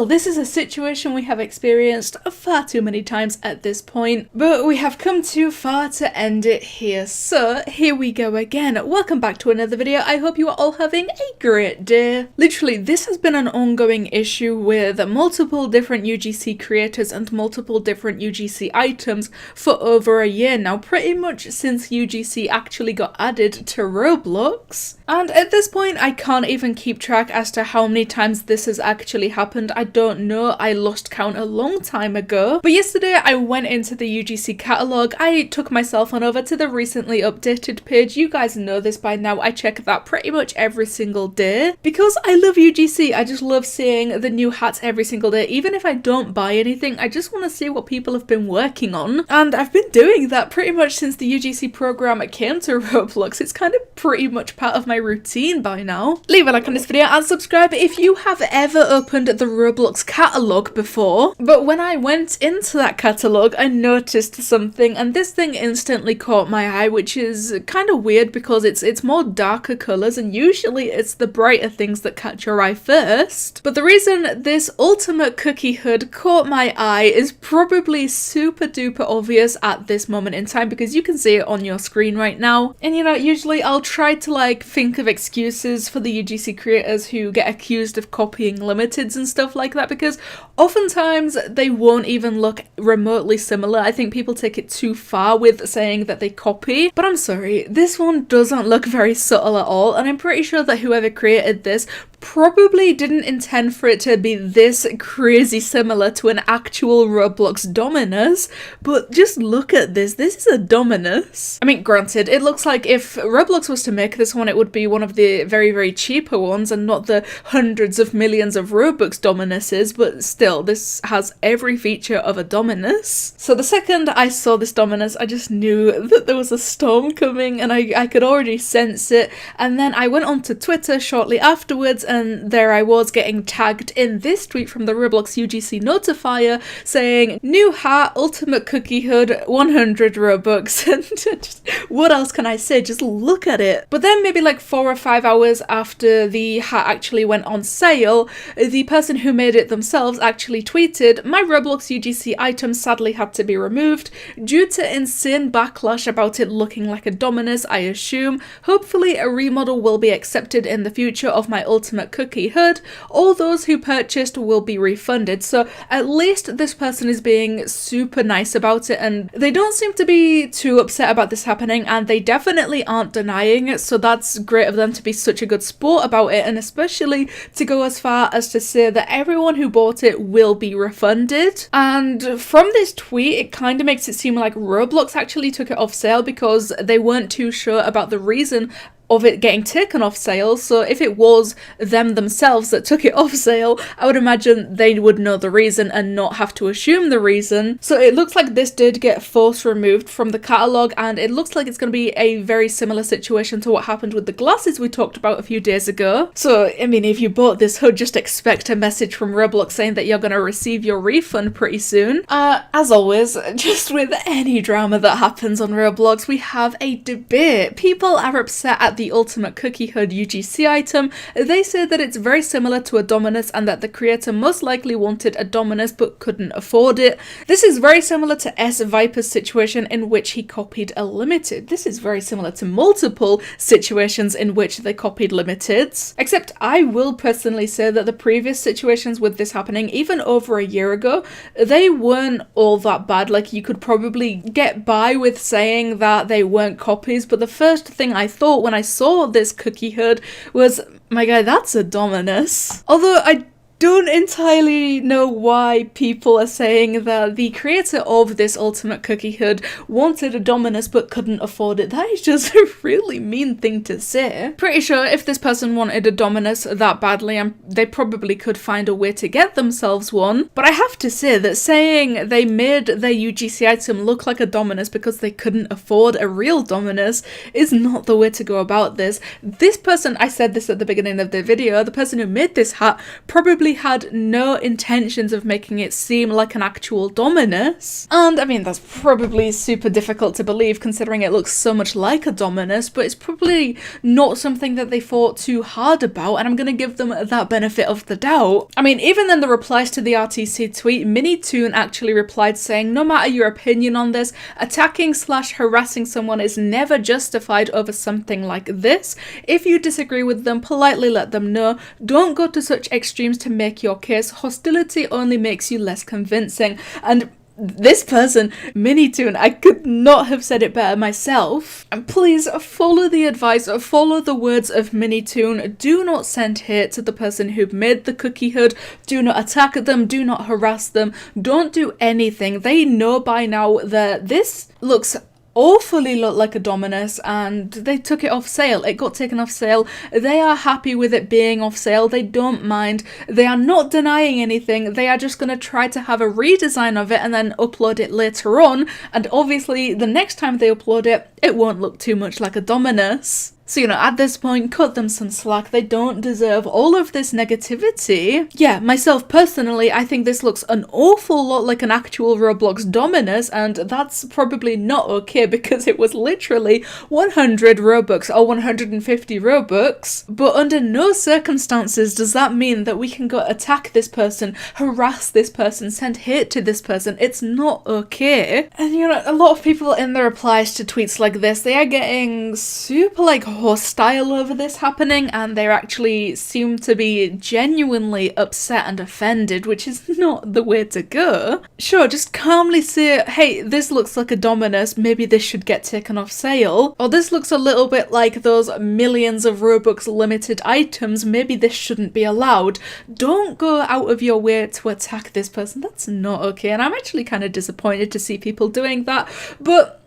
Well, this is a situation we have experienced far too many times at this point, but we have come too far to end it here. So here we go again. Welcome back to another video. I hope you are all having a great day. Literally, this has been an ongoing issue with multiple different UGC creators and multiple different UGC items for over a year now, pretty much since UGC actually got added to Roblox. And at this point, I can't even keep track as to how many times this has actually happened. I don't know, I lost count a long time ago. But yesterday I went into the UGC catalogue, I took myself on over to the recently updated page. You guys know this by now, I check that pretty much every single day. Because I love UGC, I just love seeing the new hats every single day. Even if I don't buy anything, I just want to see what people have been working on. And I've been doing that pretty much since the UGC program came to Roblox. It's kind of pretty much part of my routine by now. Leave a like on this video and subscribe if you have ever opened the Roblox catalogue before. But when I went into that catalogue, I noticed something, and this thing instantly caught my eye, which is kind of weird because it's more darker colours, and usually it's the brighter things that catch your eye first. But the reason this ultimate cookie hood caught my eye is probably super duper obvious at this moment in time, because you can see it on your screen right now. And you know, usually I'll try to like think of excuses for the UGC creators who get accused of copying limiteds and stuff like that, because oftentimes they won't even look remotely similar. I think people take it too far with saying that they copy, but I'm sorry, this one doesn't look very subtle at all, and I'm pretty sure that whoever created this probably didn't intend for it to be this crazy similar to an actual Roblox Dominus, but just look at this. This is a Dominus. I mean, granted, it looks like if Roblox was to make this one, it would be one of the very, very cheaper ones and not the hundreds of millions of Robux Dominuses, but still, this has every feature of a Dominus. So the second I saw this Dominus, I just knew that there was a storm coming, and I could already sense it. And then I went onto Twitter shortly afterwards, and there I was getting tagged in this tweet from the Roblox UGC notifier saying, new hat, ultimate cookie hood, 100 Robux. And just, what else can I say? Just look at it. But then maybe like 4 or 5 hours after the hat actually went on sale, the person who made it themselves actually tweeted, my Roblox UGC item sadly had to be removed due to insane backlash about it looking like a Dominus, I assume. Hopefully a remodel will be accepted in the future of my ultimate cookie hood. All those who purchased will be refunded. So at least this person is being super nice about it, and they don't seem to be too upset about this happening, and they definitely aren't denying it. So that's great of them to be such a good sport about it, and especially to go as far as to say that everyone who bought it will be refunded. And from this tweet, it kind of makes it seem like Roblox actually took it off sale because they weren't too sure about the reason of it getting taken off sale. So if it was them themselves that took it off sale, I would imagine they would know the reason and not have to assume the reason. So it looks like this did get force removed from the catalogue, and it looks like it's going to be a very similar situation to what happened with the glasses we talked about a few days ago. So I mean, if you bought this hood, just expect a message from Roblox saying that you're going to receive your refund pretty soon. As always, just with any drama that happens on Roblox, we have a debate. People are upset at the ultimate cookie hood UGC item. They say that it's very similar to a Dominus and that the creator most likely wanted a Dominus but couldn't afford it. This is very similar to S Viper's situation in which he copied a limited. This is very similar to multiple situations in which they copied limiteds. Except I will personally say that the previous situations with this happening, even over a year ago, they weren't all that bad. Like, you could probably get by with saying that they weren't copies, but the first thing I thought when I saw this cookie hood was, my guy, that's a Dominus. Although I don't entirely know why people are saying that the creator of this ultimate cookie hood wanted a Dominus but couldn't afford it. That is just a really mean thing to say. Pretty sure if this person wanted a Dominus that badly, they probably could find a way to get themselves one. But I have to say that saying they made their UGC item look like a Dominus because they couldn't afford a real Dominus is not the way to go about this. This person, I said this at the beginning of the video, the person who made this hat probably clearly had no intentions of making it seem like an actual Dominus. And I mean, that's probably super difficult to believe considering it looks so much like a Dominus, but it's probably not something that they thought too hard about, and I'm gonna give them that benefit of the doubt. I mean, even in the replies to the RTC tweet, Minitoon actually replied saying, no matter your opinion on this, attacking/harassing someone is never justified over something like this. If you disagree with them, politely let them know. Don't go to such extremes to make your case. Hostility only makes you less convincing. And this person, Minitoon, I could not have said it better myself. And please follow the advice, follow the words of Minitoon. Do not send hate to the person who made the cookie hood. Do not attack them. Do not harass them. Don't do anything. They know by now that this looks awfully look like a Dominus, and they took it off sale. It got taken off sale. They are happy with it being off sale. They don't mind. They are not denying anything. They are just going to try to have a redesign of it and then upload it later on, and obviously the next time they upload it, it won't look too much like a Dominus. So, you know, at this point, cut them some slack. They don't deserve all of this negativity. Yeah, myself personally, I think this looks an awful lot like an actual Roblox Dominus, and that's probably not okay because it was literally 100 Robux or 150 Robux. But under no circumstances does that mean that we can go attack this person, harass this person, send hate to this person. It's not okay. And, you know, a lot of people in the replies to tweets like this, they are getting super, like, hostile over this happening, and they actually seem to be genuinely upset and offended, which is not the way to go. Sure, just calmly say, hey, this looks like a Dominus, maybe this should get taken off sale, or this looks a little bit like those millions of Robux limited items, maybe this shouldn't be allowed. Don't go out of your way to attack this person. That's not okay, and I'm actually kind of disappointed to see people doing that, but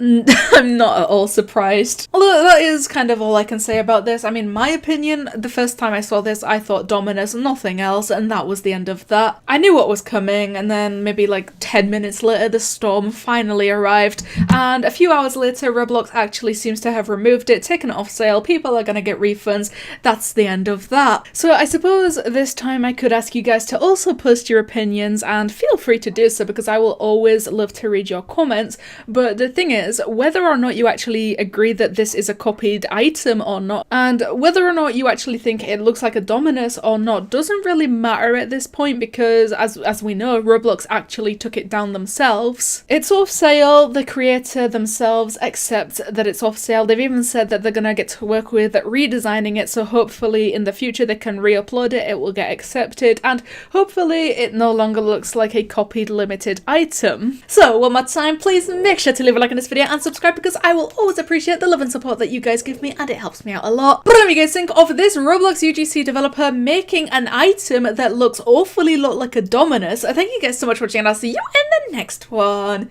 I'm not at all surprised. Although that is kind of all I can say about this. I mean, my opinion, the first time I saw this, I thought Dominus, nothing else, and that was the end of that. I knew what was coming, and then maybe like 10 minutes later, the storm finally arrived, and a few hours later, Roblox actually seems to have removed it, taken it off sale, people are gonna get refunds. That's the end of that. So I suppose this time I could ask you guys to also post your opinions, and feel free to do so because I will always love to read your comments, but the thing is, whether or not you actually agree that this is a copied item or not, and whether or not you actually think it looks like a Dominus or not, doesn't really matter at this point because, as we know, Roblox actually took it down themselves. It's off sale, the creator themselves accept that it's off sale. They've even said that they're gonna get to work with redesigning it, so hopefully in the future they can re-upload it, it will get accepted, and hopefully it no longer looks like a copied limited item. So one more time, please make sure to leave a like on this video and subscribe because I will always appreciate the love and support that you guys give me, and it helps me out a lot. But what do you guys think of this Roblox UGC developer making an item that looks awfully like a Dominus? Thank you guys so much for watching, and I'll see you in the next one.